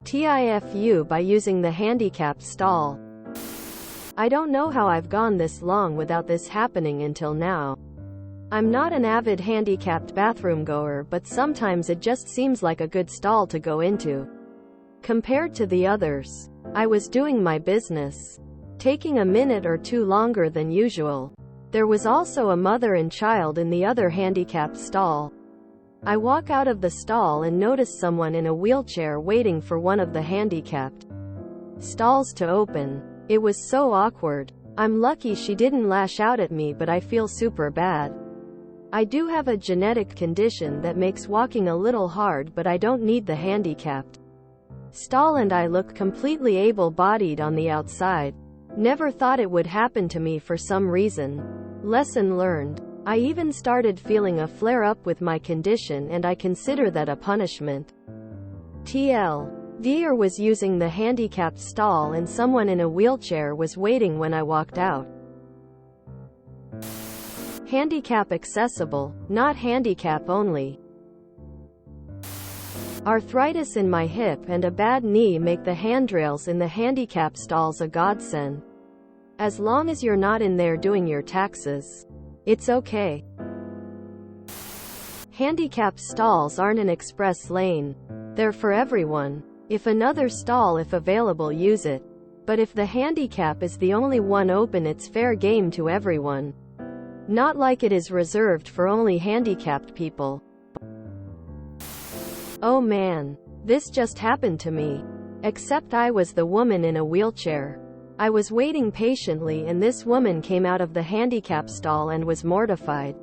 TIFU by using the handicapped stall. I don't know how I've gone this long without this happening until now. I'm not an avid handicapped bathroom goer, but sometimes it just seems like a good stall to go into. Compared to the others, I was doing my business, taking a minute or two longer than usual. There was also a mother and child in the other handicapped stall. I walk out of the stall and notice someone in a wheelchair waiting for one of the handicapped stalls to open. It was so awkward. I'm lucky she didn't lash out at me, but I feel super bad. I do have a genetic condition that makes walking a little hard, but I don't need the handicapped stall, and I look completely able-bodied on the outside. Never thought it would happen to me for some reason. Lesson learned. I even started feeling a flare-up with my condition, and I consider that a punishment. TL. Deer was using the handicapped stall and someone in a wheelchair was waiting when I walked out. Handicap accessible, not handicap only. Arthritis in my hip and a bad knee make the handrails in the handicap stalls a godsend. As long as you're not in there doing your taxes, it's okay. Handicap stalls aren't an express lane. They're for everyone. If another stall, if available, use it. But if the handicap is the only one open, it's fair game to everyone. Not like it is reserved for only handicapped people. Oh man, this just happened to me. Except I was the woman in a wheelchair. I was waiting patiently and this woman came out of the handicap stall and was mortified.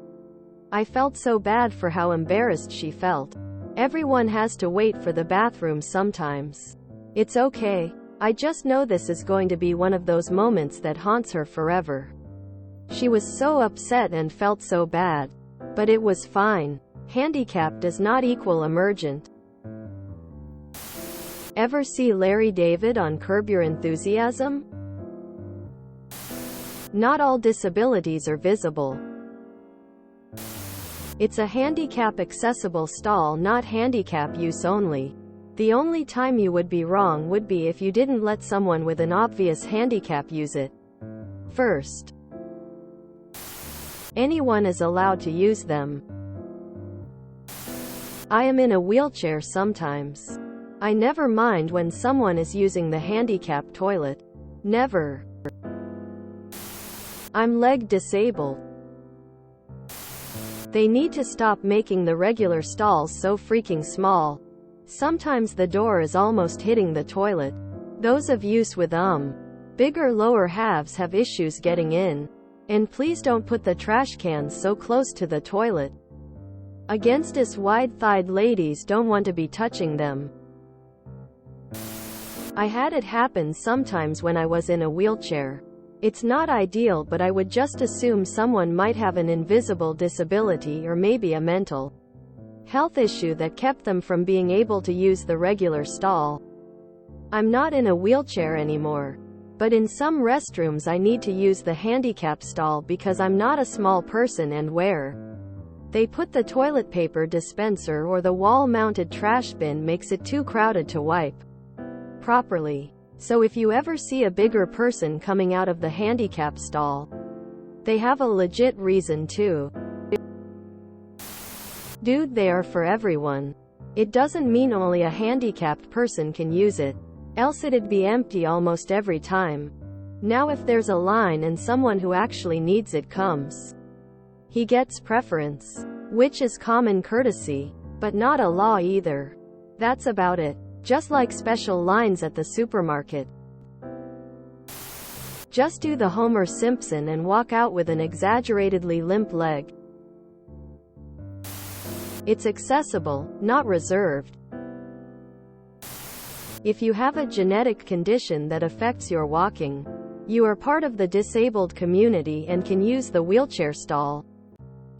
I felt so bad for how embarrassed she felt. Everyone has to wait for the bathroom sometimes. It's okay. I just know this is going to be one of those moments that haunts her forever. She was so upset and felt so bad. But it was fine. Handicap does not equal emergent. Ever see Larry David on Curb Your Enthusiasm? Not all disabilities are visible. It's a handicap accessible stall, not handicap use only. The only time you would be wrong would be if you didn't let someone with an obvious handicap use it first. Anyone is allowed to use them. I am in a wheelchair sometimes. I never mind when someone is using the handicap toilet. Never. I'm leg disabled. They need to stop making the regular stalls so freaking small. Sometimes the door is almost hitting the toilet. Those of use with bigger lower halves have issues getting in. And please don't put the trash cans so close to the toilet. Against us wide-thighed ladies don't want to be touching them. I had it happen sometimes when I was in a wheelchair. It's not ideal, but I would just assume someone might have an invisible disability or maybe a mental health issue that kept them from being able to use the regular stall. I'm not in a wheelchair anymore. But in some restrooms I need to use the handicap stall because I'm not a small person and where they put the toilet paper dispenser or the wall-mounted trash bin makes it too crowded to wipe properly. So if you ever see a bigger person coming out of the handicap stall, they have a legit reason to. Dude, they are for everyone. It doesn't mean only a handicapped person can use it. Else it'd be empty almost every time. Now if there's a line and someone who actually needs it comes, he gets preference, which is common courtesy, but not a law either. That's about it. Just like special lines at the supermarket. Just do the Homer Simpson and walk out with an exaggeratedly limp leg. It's accessible, not reserved. If you have a genetic condition that affects your walking, you are part of the disabled community and can use the wheelchair stall.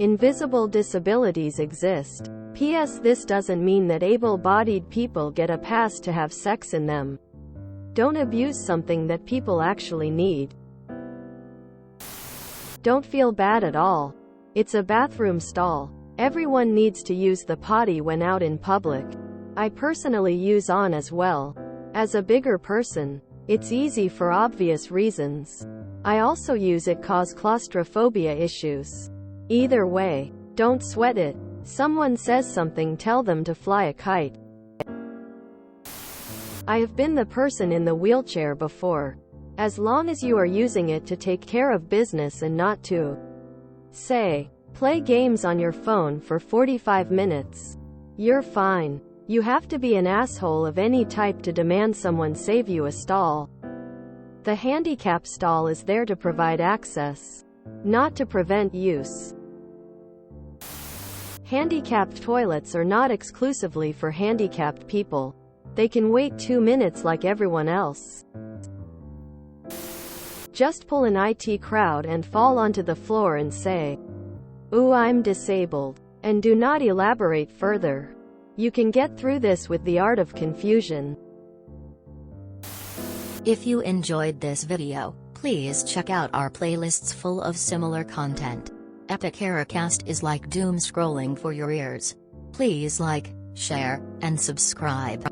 Invisible disabilities exist. P.S. This doesn't mean that able-bodied people get a pass to have sex in them. Don't abuse something that people actually need. Don't feel bad at all. It's a bathroom stall. Everyone needs to use the potty when out in public. I personally use on as well. As a bigger person, it's easy for obvious reasons. I also use it cause claustrophobia issues. Either way, don't sweat it. Someone says something, tell them to fly a kite. I have been the person in the wheelchair before. As long as you are using it to take care of business and not to, say, play games on your phone for 45 minutes, you're fine. You have to be an asshole of any type to demand someone save you a stall. The handicap stall is there to provide access, not to prevent use. Handicapped toilets are not exclusively for handicapped people. They can wait 2 minutes like everyone else. Just pull an IT crowd and fall onto the floor and say, "Ooh, I'm disabled," and do not elaborate further. You can get through this with the art of confusion. If you enjoyed this video, please check out our playlists full of similar content. Epic Ericast is like doom scrolling for your ears. Please like, share, and subscribe.